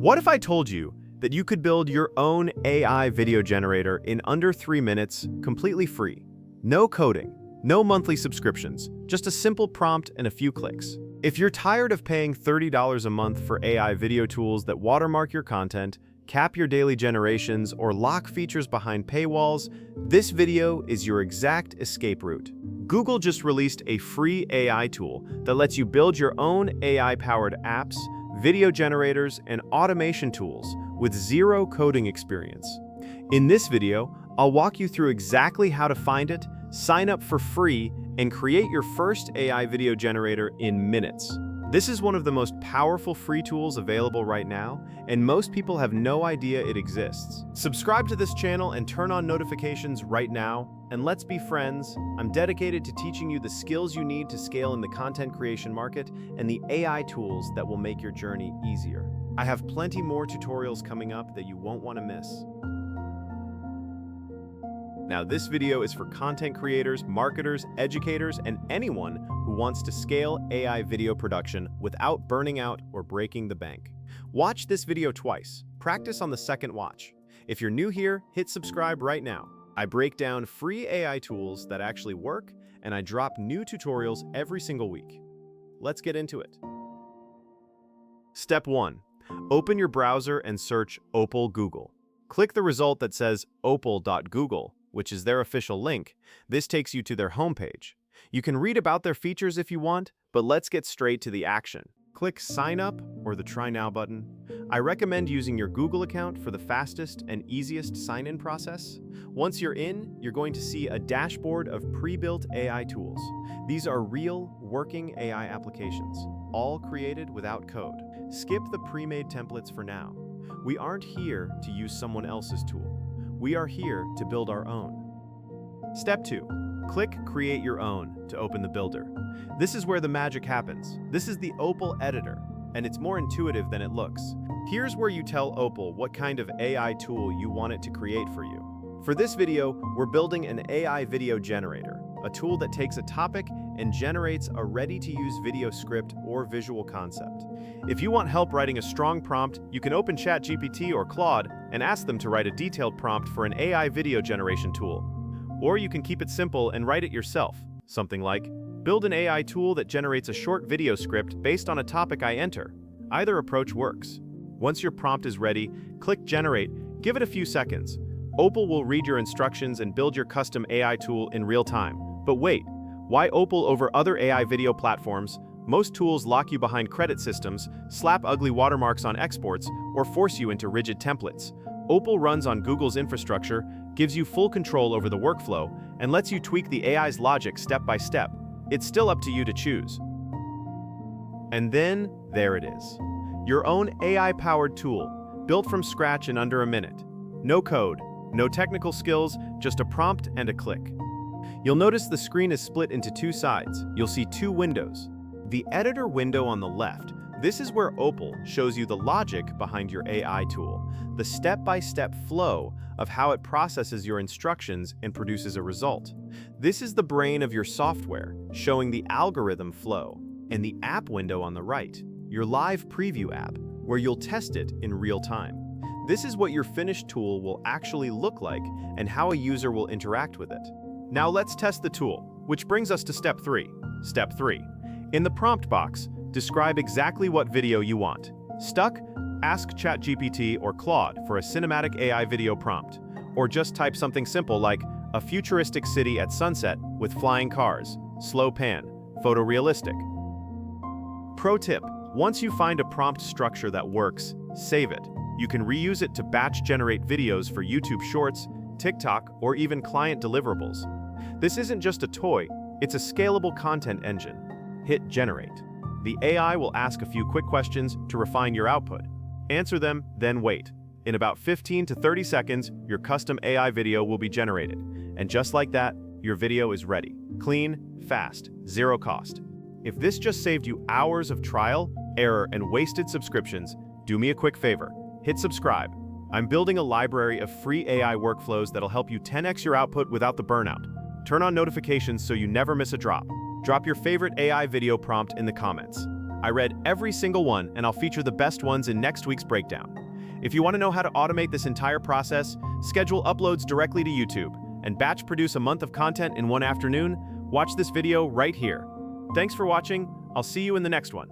What if I told you that you could build your own AI video generator in under 3 minutes, completely free? No coding, no monthly subscriptions, just a simple prompt and a few clicks. If you're tired of paying $30 a month for AI video tools that watermark your content, cap your daily generations, or lock features behind paywalls, this video is your exact escape route. Google just released a free AI tool that lets you build your own AI-powered apps, video generators, and automation tools with zero coding experience. In this video, I'll walk you through exactly how to find it, sign up for free, and create your first AI video generator in minutes. This is one of the most powerful free tools available right now, and most people have no idea it exists. Subscribe to this channel and turn on notifications right now, and let's be friends. I'm dedicated to teaching you the skills you need to scale in the content creation market and the AI tools that will make your journey easier. I have plenty more tutorials coming up that you won't want to miss. Now, this video is for content creators, marketers, educators, and anyone who wants to scale AI video production without burning out or breaking the bank. Watch this video twice. Practice on the second watch. If you're new here, hit subscribe right now. I break down free AI tools that actually work, and I drop new tutorials every single week. Let's get into it. Step 1. Open your browser and search opal.google. Click the result that says opal.google, which is their official link. This takes you to their homepage. You can read about their features if you want, but let's get straight to the action. Click Sign Up or the Try Now button. I recommend using your Google account for the fastest and easiest sign-in process. Once you're in, you're going to see a dashboard of pre-built AI tools. These are real, working AI applications, all created without code. Skip the pre-made templates for now. We aren't here to use someone else's tool. We are here to build our own. Step 2. Click Create Your Own to open the builder. This is where the magic happens. This is the Opal editor, and it's more intuitive than it looks. Here's where you tell Opal what kind of AI tool you want it to create for you. For this video, we're building an AI video generator, a tool that takes a topic and generates a ready-to-use video script or visual concept. If you want help writing a strong prompt, you can open ChatGPT or Claude and ask them to write a detailed prompt for an AI video generation tool. Or you can keep it simple and write it yourself. Something like, build an AI tool that generates a short video script based on a topic I enter. Either approach works. Once your prompt is ready, click Generate, give it a few seconds. Opal will read your instructions and build your custom AI tool in real time. But wait, why Opal over other AI video platforms? Most tools lock you behind credit systems, slap ugly watermarks on exports, or force you into rigid templates. Opal runs on Google's infrastructure, gives you full control over the workflow, and lets you tweak the AI's logic step by step. It's still up to you to choose. And then, there it is. Your own AI-powered tool, built from scratch in under a minute. No code, no technical skills, just a prompt and a click. You'll notice the screen is split into two sides. You'll see two windows. The editor window on the left, this is where Opal shows you the logic behind your AI tool, the step-by-step flow of how it processes your instructions and produces a result. This is the brain of your software, showing the algorithm flow. And the app window on the right, your live preview app, where you'll test it in real time. This is what your finished tool will actually look like and how a user will interact with it. Now let's test the tool, which brings us to Step 3. Step 3. In the prompt box, describe exactly what video you want. Stuck? Ask ChatGPT or Claude for a cinematic AI video prompt. Or just type something simple like, a futuristic city at sunset with flying cars, slow pan, photorealistic. Pro tip, once you find a prompt structure that works, save it. You can reuse it to batch generate videos for YouTube Shorts, TikTok, or even client deliverables. This isn't just a toy, it's a scalable content engine. Hit Generate. The AI will ask a few quick questions to refine your output. Answer them, then wait. In about 15 to 30 seconds, your custom AI video will be generated. And just like that, your video is ready. Clean, fast, zero cost. If this just saved you hours of trial, error, and wasted subscriptions, do me a quick favor. Hit subscribe. I'm building a library of free AI workflows that'll help you 10x your output without the burnout. Turn on notifications so you never miss a drop. Drop your favorite AI video prompt in the comments. I read every single one, and I'll feature the best ones in next week's breakdown. If you want to know how to automate this entire process, schedule uploads directly to YouTube, and batch produce a month of content in one afternoon, watch this video right here. Thanks for watching. I'll see you in the next one.